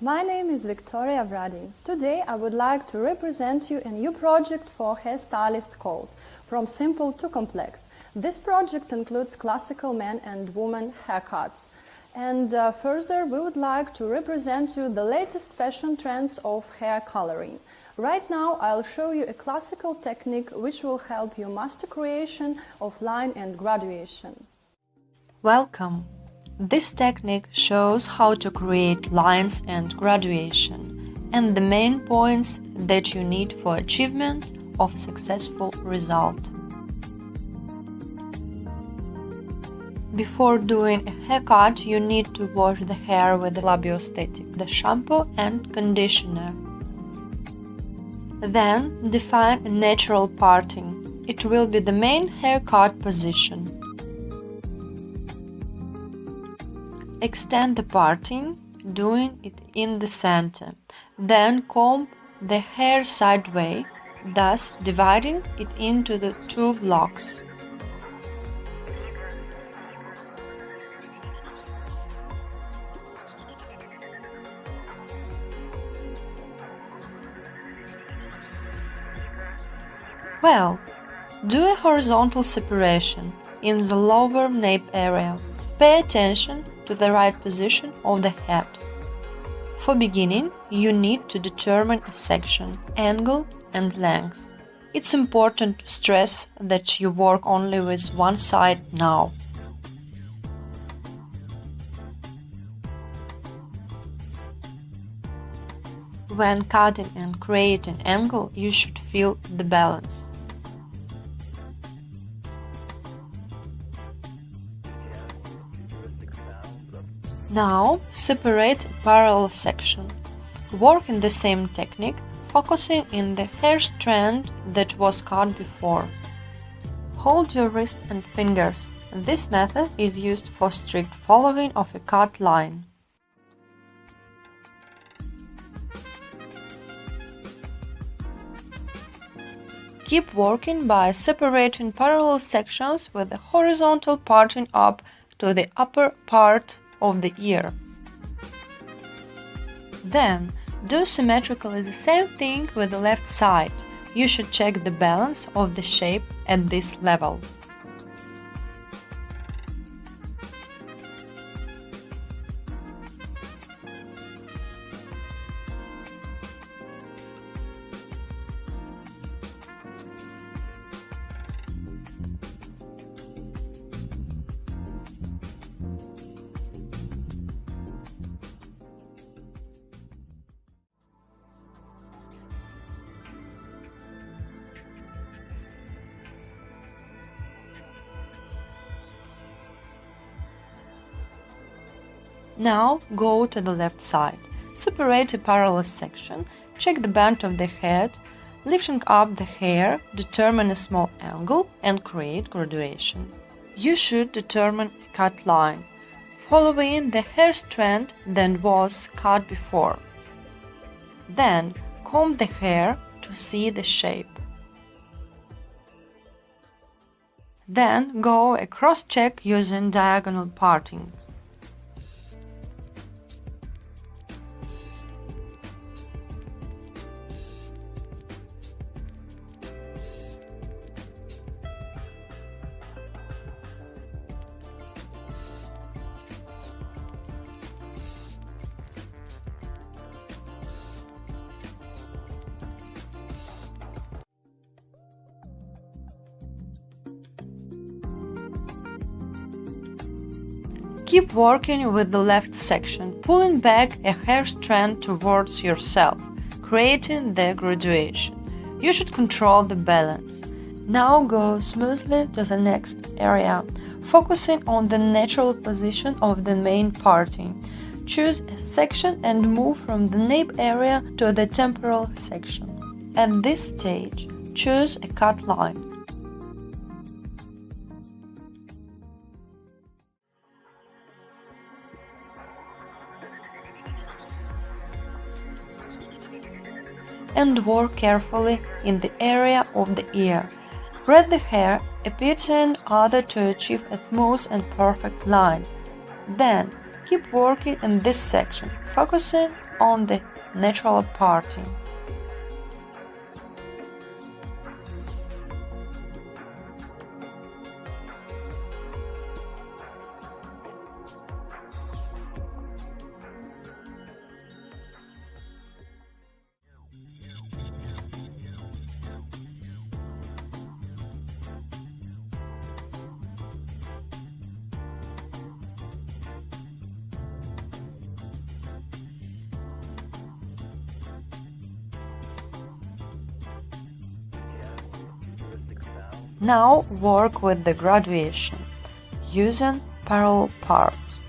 My name is Victoriia Vradi. Today I would like to represent you a new project for hairstylist called From Simple to Complex. This project includes classical men and women haircuts. And further, we would like to represent you the latest fashion trends of hair coloring. Right now, I'll show you a classical technique which will help you master creation of line and graduation. Welcome! This technique shows how to create lines and graduation and the main points that you need for achievement of successful result. Before doing a haircut, you need to wash the hair with the labiostatic, the shampoo and conditioner. Then define a natural parting. It will be the main haircut position. Extend the parting, doing it in the center. Then comb the hair sideways, thus dividing it into the two locks. Well, do a horizontal separation in the lower nape area. Pay attention to the right position of the head. For beginning, you need to determine a section, angle and length. It's important to stress that you work only with one side now. When cutting and creating angle, you should feel the balance. Now, separate a parallel section. Work in the same technique, focusing in the hair strand that was cut before. Hold your wrist and fingers. This method is used for strict following of a cut line. Keep working by separating parallel sections with the horizontal parting up to the upper part of the ear. Then, do symmetrically the same thing with the left side. You should check the balance of the shape at this level. Now go to the left side. Separate a parallel section, check the bend of the head, lifting up the hair, determine a small angle and create graduation. You should determine a cut line, following the hair strand that was cut before. Then comb the hair to see the shape. Then go a cross-check using diagonal parting. Keep working with the left section, pulling back a hair strand towards yourself, creating the graduation. You should control the balance. Now go smoothly to the next area, focusing on the natural position of the main parting. Choose a section and move from the nape area to the temporal section. At this stage, choose a cut line. And work carefully in the area of the ear. Braid the hair a bit and other to achieve a smooth and perfect line. Then keep working in this section, focusing on the natural parting. Now work with the graduation, using parallel parts.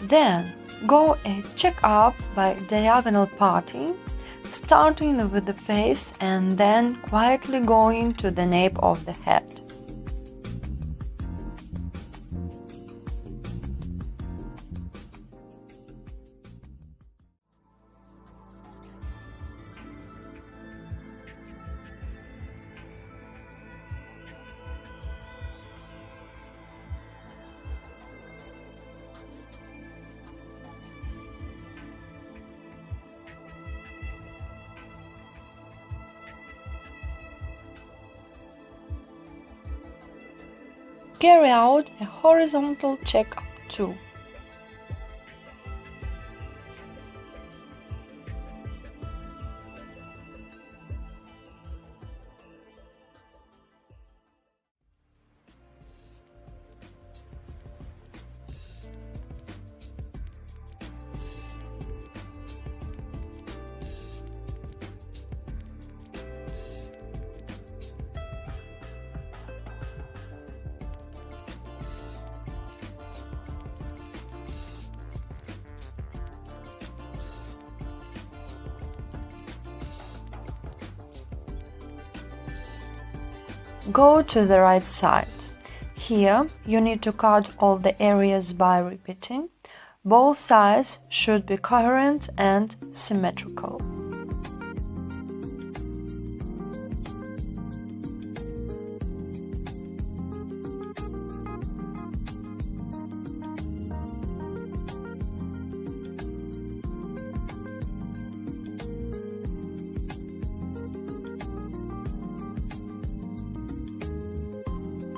Then go a check up by diagonal parting, starting with the face and then quietly going to the nape of the head. Carry out a horizontal check-up too. Go to the right side. Here you need to cut all the areas by repeating. Both sides should be coherent and symmetrical.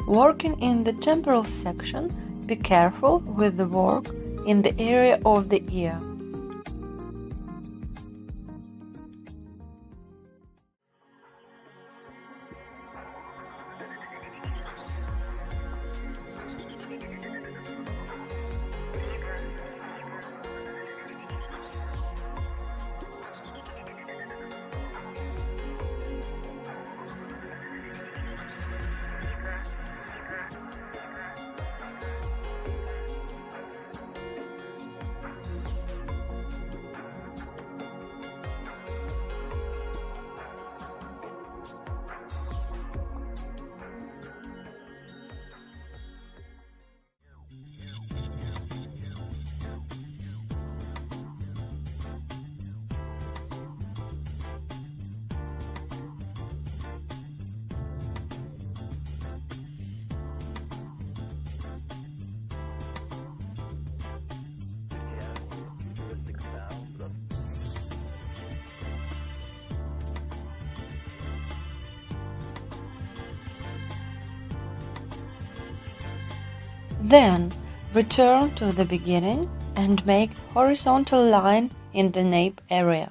Working in the temporal section, be careful with the work in the area of the ear. Then return to the beginning and make horizontal line in the nape area.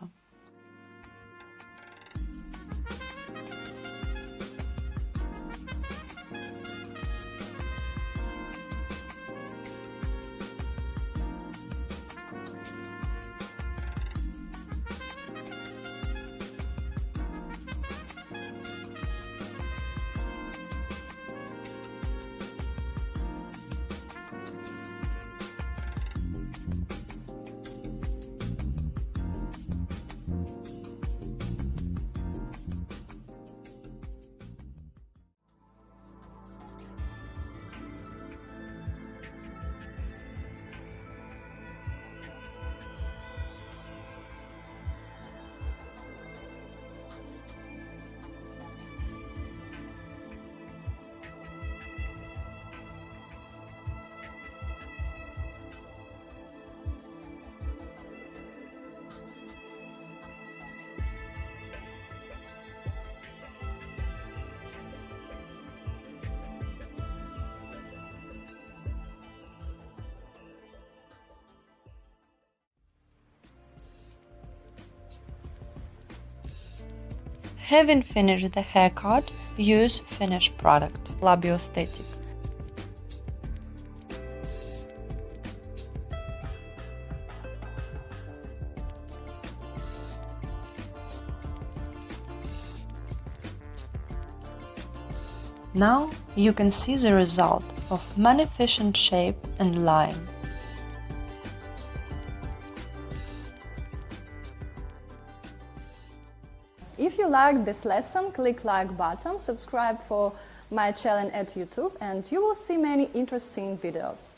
Having finished the haircut, use finished product, labiostatic. Now you can see the result of magnificent shape and line. If you liked this lesson, click like button, subscribe for my channel at YouTube, and you will see many interesting videos.